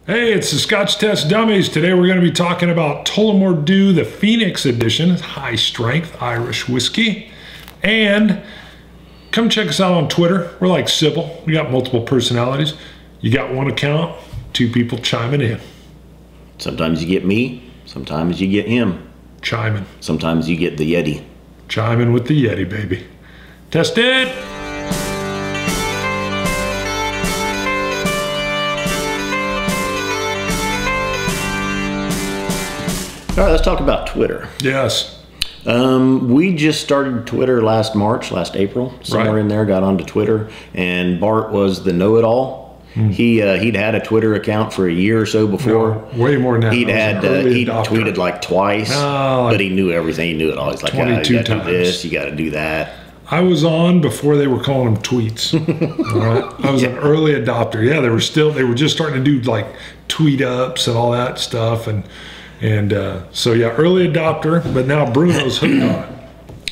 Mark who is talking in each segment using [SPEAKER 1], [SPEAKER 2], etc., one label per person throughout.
[SPEAKER 1] Hey, it's the Scotch Test Dummies. Today we're going to be talking about Tullamore D.E.W, the Phoenix edition, high strength Irish whiskey. And come check us out on Twitter. We're like Sybil. We got multiple personalities. You got one account, two people chiming in.
[SPEAKER 2] Sometimes you get me, sometimes you get him.
[SPEAKER 1] Chiming.
[SPEAKER 2] Sometimes you get the Yeti.
[SPEAKER 1] Chiming with the Yeti, baby. Test it!
[SPEAKER 2] All right, let's talk about Twitter.
[SPEAKER 1] Yes.
[SPEAKER 2] We just started Twitter last April, somewhere in there, got onto Twitter, and Bart was the know-it-all. He'd had a Twitter account for a year or so before.
[SPEAKER 1] No, way more than that.
[SPEAKER 2] He'd tweeted like twice, but he knew everything. He knew it all. He's like,
[SPEAKER 1] 22
[SPEAKER 2] you got to do
[SPEAKER 1] times.
[SPEAKER 2] this, you got to do that.
[SPEAKER 1] I was on before they were calling them tweets. All right? I was an early adopter. Yeah, they were just starting to do like tweet ups and all that stuff, and so yeah, early adopter. But now Bruno's hooked on it.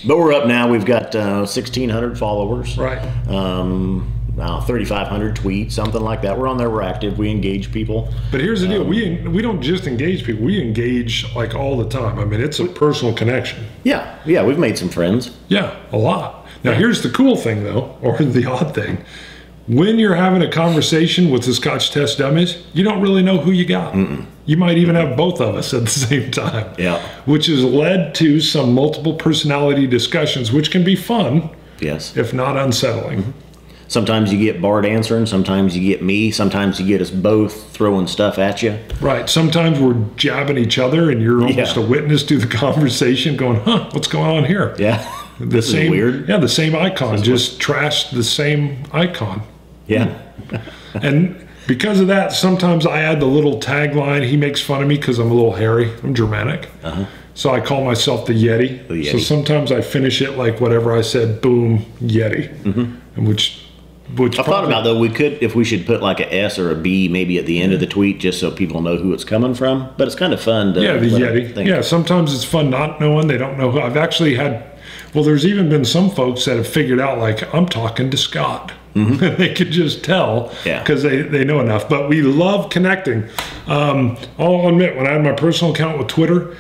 [SPEAKER 2] But we're up now. We've got 1,600 followers.
[SPEAKER 1] Right.
[SPEAKER 2] Now 3,500 tweets, something like that. We're on there. We're active. We engage people.
[SPEAKER 1] But here's the deal: we don't just engage people. We engage like all the time. I mean, it's a personal connection.
[SPEAKER 2] Yeah. We've made some friends.
[SPEAKER 1] Yeah, a lot. Now here's the cool thing, though, or the odd thing. When you're having a conversation with the Scotch Test Dummies, you don't really know who you got. You might even have both of us at the same time.
[SPEAKER 2] Yeah.
[SPEAKER 1] Which has led to some multiple personality discussions, which can be fun.
[SPEAKER 2] Yes.
[SPEAKER 1] If not unsettling.
[SPEAKER 2] Sometimes you get Bart answering, sometimes you get me, sometimes you get us both throwing stuff at you.
[SPEAKER 1] Right. Sometimes we're jabbing each other and you're almost a witness to the conversation going, huh, what's going on here?
[SPEAKER 2] Yeah.
[SPEAKER 1] This
[SPEAKER 2] is weird.
[SPEAKER 1] Yeah, the same icon, just trashed the same icon.
[SPEAKER 2] Yeah.
[SPEAKER 1] And because of that, sometimes I add the little tagline. He makes fun of me because I'm a little hairy. I'm Germanic. So I call myself the Yeti. So sometimes I finish it like whatever I said, boom, Yeti. And which
[SPEAKER 2] I thought about, though, if we should put like a S or a B maybe at the end of the tweet just so people know who it's coming from. But it's kind of fun to
[SPEAKER 1] the Yeti. Yeah, sometimes it's fun not knowing. They don't know who. I've actually had, well, there's even been some folks that have figured out, like, I'm talking to Scott. They could just tell because they know enough. But we love connecting. I'll admit, when I had my personal account with Twitter,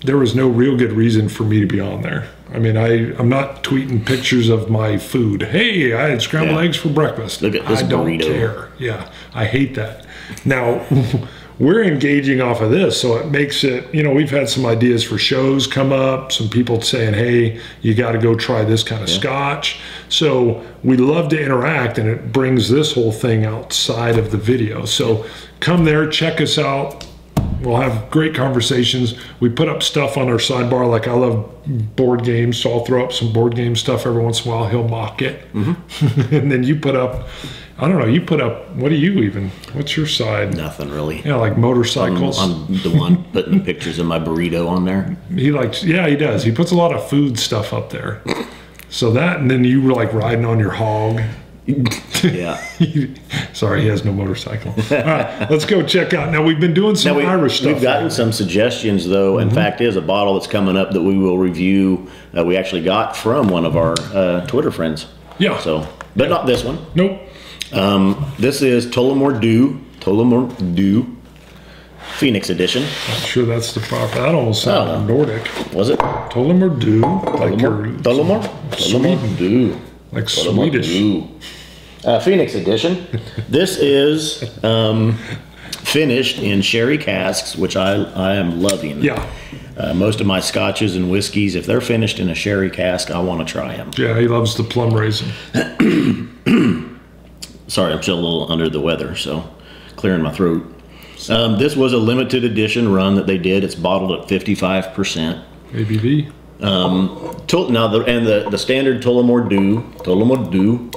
[SPEAKER 1] there was no real good reason for me to be on there. I mean, I'm not tweeting pictures of my food. Hey, I had scrambled eggs for breakfast.
[SPEAKER 2] Look at this
[SPEAKER 1] I don't
[SPEAKER 2] burrito.
[SPEAKER 1] care. Yeah, I hate that. Now, we're engaging off of this, so it makes it, we've had some ideas for shows come up, some people saying, hey, you got to go try this kind of scotch. So we love to interact, and it brings this whole thing outside of the video. So come there, check us out. We'll have great conversations. We put up stuff on our sidebar. Like, I love board games, so I'll throw up some board game stuff every once in a while. He'll mock it. And then you put up, I don't know, you put up, what's your side?
[SPEAKER 2] Nothing really.
[SPEAKER 1] Yeah, like motorcycles.
[SPEAKER 2] I'm the one putting pictures of my burrito on there.
[SPEAKER 1] He does. He puts a lot of food stuff up there. So that, and then you were like riding on your hog.
[SPEAKER 2] Yeah.
[SPEAKER 1] Sorry, he has no motorcycle. All right, let's go check out. Now, we've been doing some Irish stuff.
[SPEAKER 2] We've gotten some suggestions, though. In fact, is a bottle that's coming up that we will review. We actually got from one of our Twitter friends. Yeah. So, but not this one.
[SPEAKER 1] Nope.
[SPEAKER 2] This is Tullamore D.E.W Phoenix edition.
[SPEAKER 1] Not sure that's the proper. That almost sounded Nordic.
[SPEAKER 2] Was it?
[SPEAKER 1] Tullamore D.E.W.
[SPEAKER 2] Tullamore D.E.W.
[SPEAKER 1] Like Swedish.
[SPEAKER 2] Phoenix edition. This is finished in sherry casks, which I am loving.
[SPEAKER 1] Yeah.
[SPEAKER 2] Most of my scotches and whiskeys, if they're finished in a sherry cask, I want to try them.
[SPEAKER 1] Yeah, he loves the plum raisin.
[SPEAKER 2] Sorry, I'm still a little under the weather, so clearing my throat. This was a limited edition run that they did. It's bottled at 55%
[SPEAKER 1] ABV.
[SPEAKER 2] Now the standard Tullamore D.E.W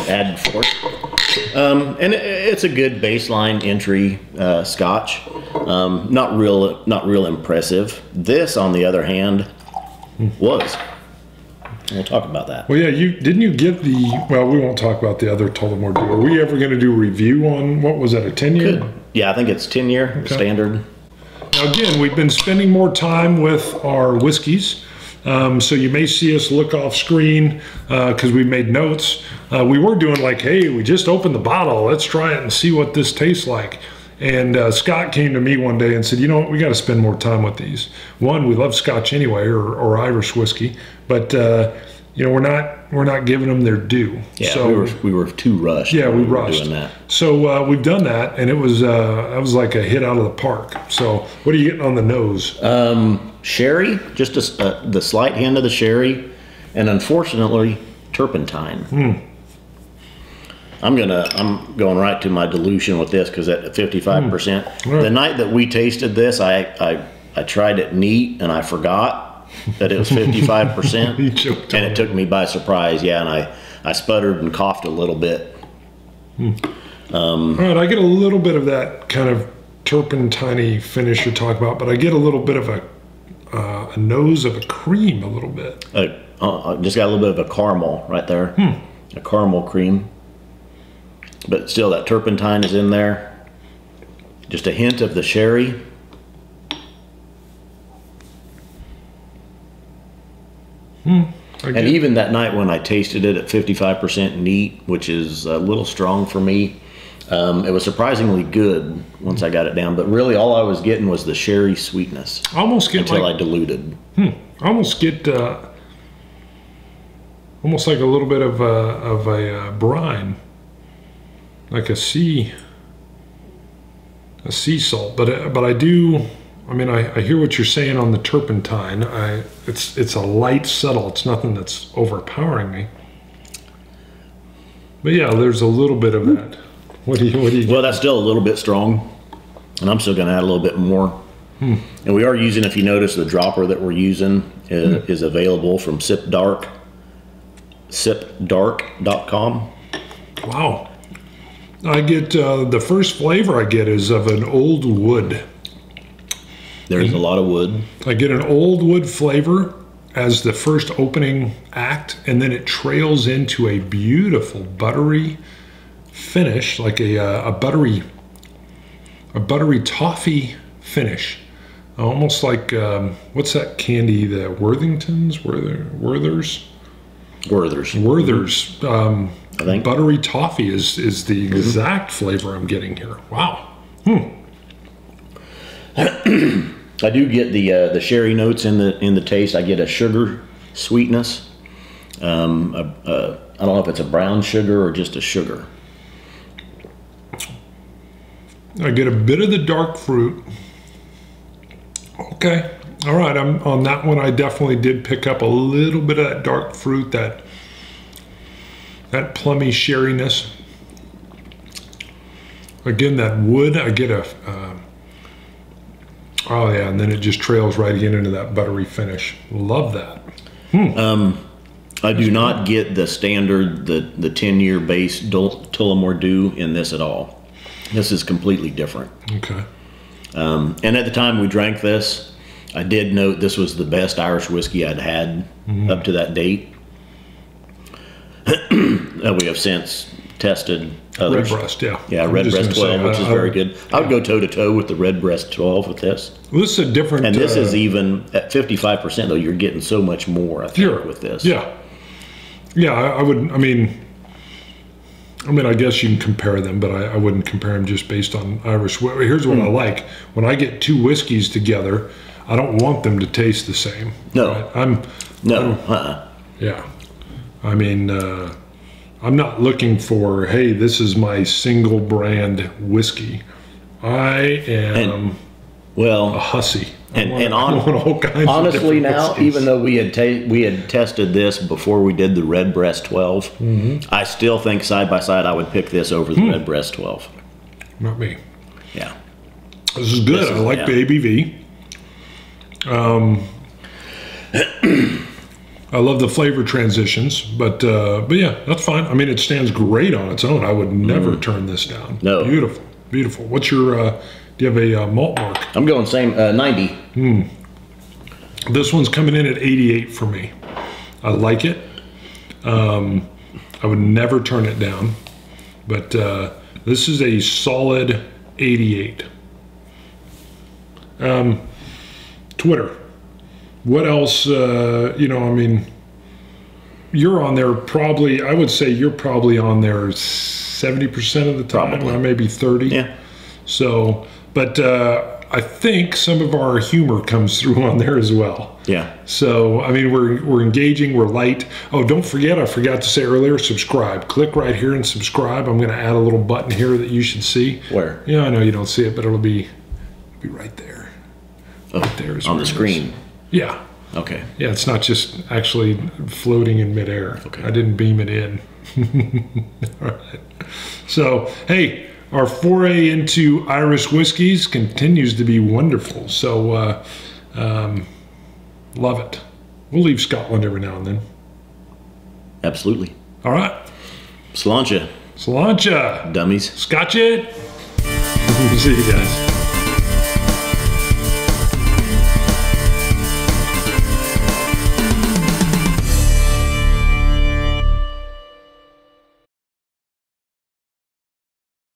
[SPEAKER 2] add for it. And it's a good baseline entry scotch. Not real impressive. This, on the other hand, was. We'll talk about that.
[SPEAKER 1] Well, yeah, didn't you get the, well, we won't talk about the other Tullamore D.E.W. Are we ever going to do a review on, what was that, a 10-year?
[SPEAKER 2] Yeah, I think it's 10-year standard.
[SPEAKER 1] Now, again, we've been spending more time with our whiskeys. So you may see us look off screen because we made notes. We were doing like, hey, we just opened the bottle. Let's try it and see what this tastes like. And Scott came to me one day and said, you know what, we got to spend more time with these. One, we love Scotch anyway, or Irish whiskey, but you know, we're not giving them their due.
[SPEAKER 2] Yeah,
[SPEAKER 1] so
[SPEAKER 2] we were too rushed.
[SPEAKER 1] Yeah, we rushed.
[SPEAKER 2] Doing that.
[SPEAKER 1] So we've done that, and it was like a hit out of the park. So what are you getting on the nose?
[SPEAKER 2] Sherry, just the slight hint of the sherry, and unfortunately, turpentine. I'm going right to my dilution with this because at 55%.
[SPEAKER 1] Right.
[SPEAKER 2] The night that we tasted this, I tried it neat and I forgot that it was 55%, and it took me by surprise. Yeah, and I sputtered and coughed a little bit.
[SPEAKER 1] All right, I get a little bit of that kind of turpentine finish you're talking about, but I get a little bit of a nose of a cream, a little bit.
[SPEAKER 2] Just got a little bit of a caramel right there, a caramel cream. But still, that turpentine is in there. Just a hint of the sherry. And even that night when I tasted it at 55% neat, which is a little strong for me, it was surprisingly good once I got it down. But really, all I was getting was the sherry sweetness.
[SPEAKER 1] Almost get
[SPEAKER 2] until I diluted.
[SPEAKER 1] Almost get almost like a little bit of a brine. Like a sea salt, but I do. I mean, I hear what you're saying on the turpentine. It's a light, subtle. It's nothing that's overpowering me. But yeah, there's a little bit of that. What do you?
[SPEAKER 2] Well, that's still a little bit strong, and I'm still going to add a little bit more. And we are using, if you notice, the dropper that we're using is available from sipdark.com.
[SPEAKER 1] Wow. I get the first flavor I get is of an old wood.
[SPEAKER 2] There's a lot of wood.
[SPEAKER 1] I get an old wood flavor as the first opening act, and then it trails into a beautiful buttery finish, like a buttery toffee finish, almost like what's that candy? The Worthingtons, Werther's.
[SPEAKER 2] I think
[SPEAKER 1] buttery toffee is the exact flavor I'm getting here. Wow.
[SPEAKER 2] I do get the sherry notes in the taste. I get a sugar sweetness. I don't know if it's a brown sugar or just a sugar.
[SPEAKER 1] I get a bit of the dark fruit. Okay. All right. I'm on that one. I definitely did pick up a little bit of that dark fruit, that plummy sherryness. Again, that wood, I get a, oh yeah, and then it just trails right again into that buttery finish. Love that.
[SPEAKER 2] I do not get the standard, the 10-year base Tullamore D.E.W in this at all. This is completely different.
[SPEAKER 1] Okay.
[SPEAKER 2] And at the time we drank this, I did note this was the best Irish whiskey I'd had up to that date. We have since tested others.
[SPEAKER 1] Redbreast, yeah.
[SPEAKER 2] Yeah, Redbreast 12, which is very good. I would go toe-to-toe with the Redbreast 12 with this.
[SPEAKER 1] Well, this is a different...
[SPEAKER 2] And this is even, at 55%, though, you're getting so much more, I think, with this.
[SPEAKER 1] Yeah. Yeah, I would, I mean, I guess you can compare them, but I wouldn't compare them just based on Irish. Here's what I like. When I get two whiskeys together, I don't want them to taste the same.
[SPEAKER 2] No.
[SPEAKER 1] Right? Yeah. I mean, I'm not looking for, hey, this is my single brand whiskey. I am a hussy.
[SPEAKER 2] Honestly, now, even though we had tested this before we did the Redbreast 12, I still think side by side I would pick this over the Redbreast 12.
[SPEAKER 1] Not me.
[SPEAKER 2] Yeah.
[SPEAKER 1] This is good. I like the ABV. I love the flavor transitions, but yeah, that's fine. I mean, it stands great on its own. I would never turn this down.
[SPEAKER 2] No.
[SPEAKER 1] Beautiful, beautiful. What's your? Do you have a malt mark?
[SPEAKER 2] I'm going same 90.
[SPEAKER 1] This one's coming in at 88 for me. I like it. I would never turn it down, but this is a solid 88. Twitter. What else, I mean, you're on there probably, I would say you're probably on there 70% of the time, or maybe 30.
[SPEAKER 2] Yeah.
[SPEAKER 1] So, but I think some of our humor comes through on there as well.
[SPEAKER 2] Yeah.
[SPEAKER 1] So, I mean, we're engaging, we're light. Oh, don't forget, I forgot to say earlier, subscribe. Click right here and subscribe. I'm going to add a little button here that you should see.
[SPEAKER 2] Where?
[SPEAKER 1] Yeah, I know you don't see it, but it'll be right there.
[SPEAKER 2] Oh,
[SPEAKER 1] right there is
[SPEAKER 2] on
[SPEAKER 1] where
[SPEAKER 2] the
[SPEAKER 1] it
[SPEAKER 2] screen.
[SPEAKER 1] is. Yeah.
[SPEAKER 2] Okay.
[SPEAKER 1] Yeah, it's not just actually floating in midair.
[SPEAKER 2] Okay.
[SPEAKER 1] I didn't beam it in. All right. So, hey, our foray into Irish whiskeys continues to be wonderful. So, love it. We'll leave Scotland every now and then.
[SPEAKER 2] Absolutely.
[SPEAKER 1] All right.
[SPEAKER 2] Sláinte.
[SPEAKER 1] Sláinte.
[SPEAKER 2] Dummies.
[SPEAKER 1] Scotch it. See you guys.